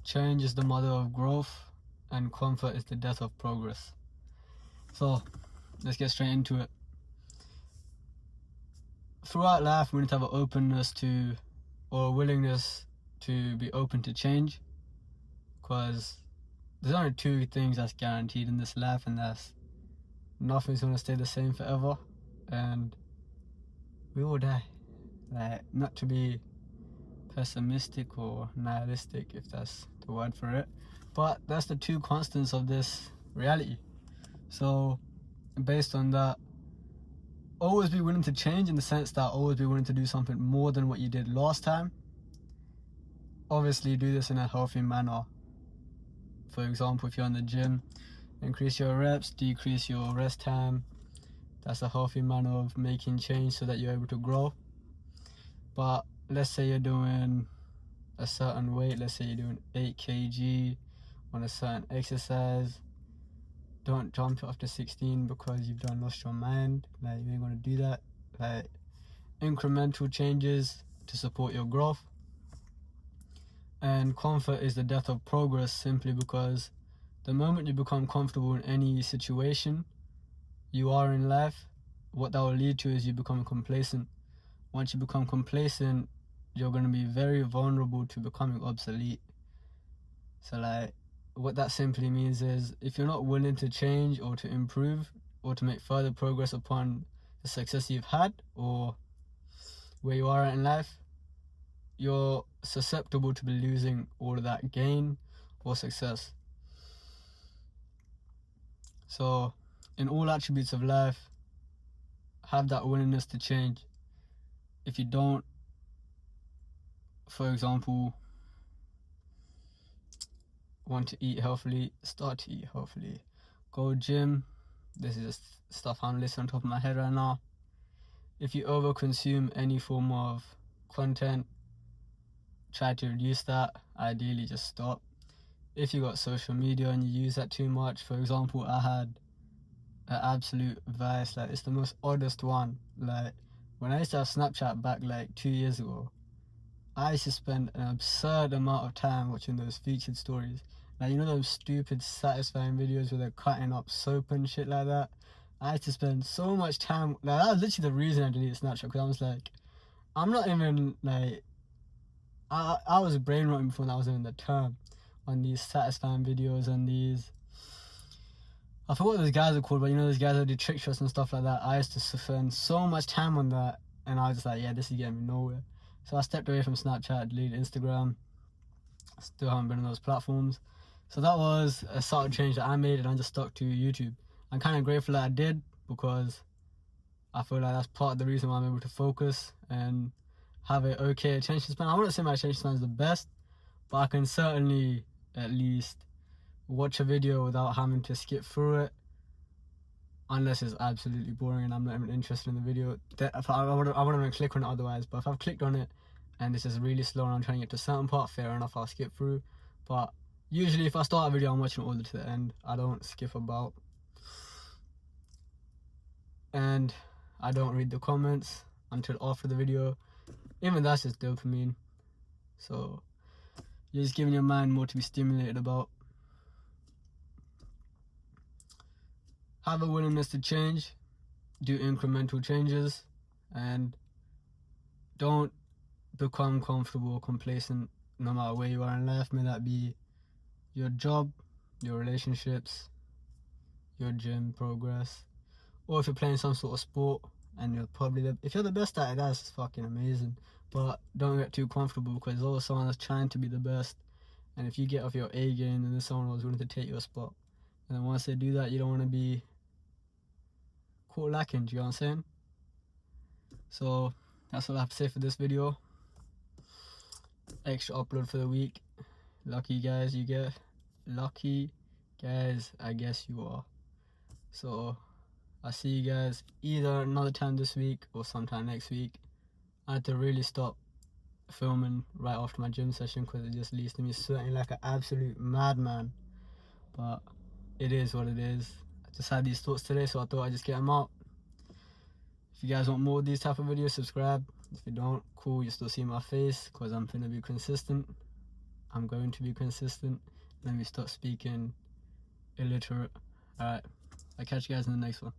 change is the mother of growth, and comfort is the death of progress. So, let's get straight into it. Throughout life, we need to have an openness to, or a willingness to be open to change, because there's only two things that's guaranteed in this life, and that's nothing's going to stay the same forever, and we will die. Like, not to be pessimistic or nihilistic, if that's the word for it, but that's the two constants of this reality. So based on that, always be willing to change, in the sense that always be willing to do something more than what you did last time. Obviously do this in a healthy manner. For example, if you're in the gym, increase your reps, decrease your rest time. That's a healthy manner of making change so that you're able to grow. But let's say you're doing a certain weight, let's say you're doing 8 kg on a certain exercise. Don't jump it up to 16 because you've lost your mind. Like, you ain't gonna do that. Like, incremental changes to support your growth. And comfort is the death of progress, simply because the moment you become comfortable in any situation you are in life, what that will lead to is you become complacent. Once you become complacent, you're going to be very vulnerable to becoming obsolete. So, like, what that simply means is, if you're not willing to change or to improve or to make further progress upon the success you've had or where you are in life, you're susceptible to be losing all of that gain or success. So, in all attributes of life, have that willingness to change. If you don't, for example, want to eat healthily, start to eat healthily. Go gym. This is just stuff I'm listing on top of my head right now. If you overconsume any form of content, try to reduce that. Ideally, just stop. If you got social media and you use that too much, for example, I had an absolute vice. Like, it's the most oddest one. Like, when I used to have Snapchat back like 2 years ago, I used to spend an absurd amount of time watching those featured stories. Like, you know those stupid satisfying videos where they're cutting up soap and shit like that? I had to spend so much time. Like, that was literally the reason I deleted Snapchat, because I was like, I'm not even like, I was brain rotting before that was even the term, on these satisfying videos and these, I forgot what those guys are called, but you know those guys that do trick shots and stuff like that. I used to spend so much time on that, and I was just like, yeah, this is getting me nowhere. So I stepped away from Snapchat, deleted Instagram. Still haven't been on those platforms. So that was a subtle change that I made, and I just stuck to YouTube. I'm kind of grateful that I did, because I feel like that's part of the reason why I'm able to focus and have an okay attention span. I wouldn't say my attention span is the best, but I can certainly at least watch a video without having to skip through it, unless it's absolutely boring and I'm not even interested in the video. I wouldn't even click on it otherwise. But if I've clicked on it and it's just really slow and I'm trying to get to a certain part, fair enough, I'll skip through. But usually if I start a video, I'm watching it all the way to the end. I don't skip about. And I don't read the comments until after the video. Even that's just dopamine. So you're just giving your mind more to be stimulated about. Have a willingness to change, do incremental changes, and don't become comfortable or complacent no matter where you are in life. May that be your job, your relationships, your gym progress, or if you're playing some sort of sport and you're probably if you're the best at it, that's fucking amazing. But don't get too comfortable, because there's always someone that's trying to be the best, and if you get off your A game, then there's someone who's willing to take your spot. And then once they do that, you don't want to be caught lacking. Do you know what I'm saying? So that's all I have to say for this video. Extra upload for the week. Lucky guys, you get. Lucky guys, I guess you are. So I'll see you guys either another time this week or sometime next week. I had to really stop filming right after my gym session, because it just leads to me sweating like an absolute madman. But it is what it is. I just had these thoughts today, so I thought I'd just get them out. If you guys want more of these type of videos, subscribe. If you don't, cool, you still see my face, because I'm finna be consistent. I'm going to be consistent. Let me stop speaking illiterate. Alright, I'll catch you guys in the next one.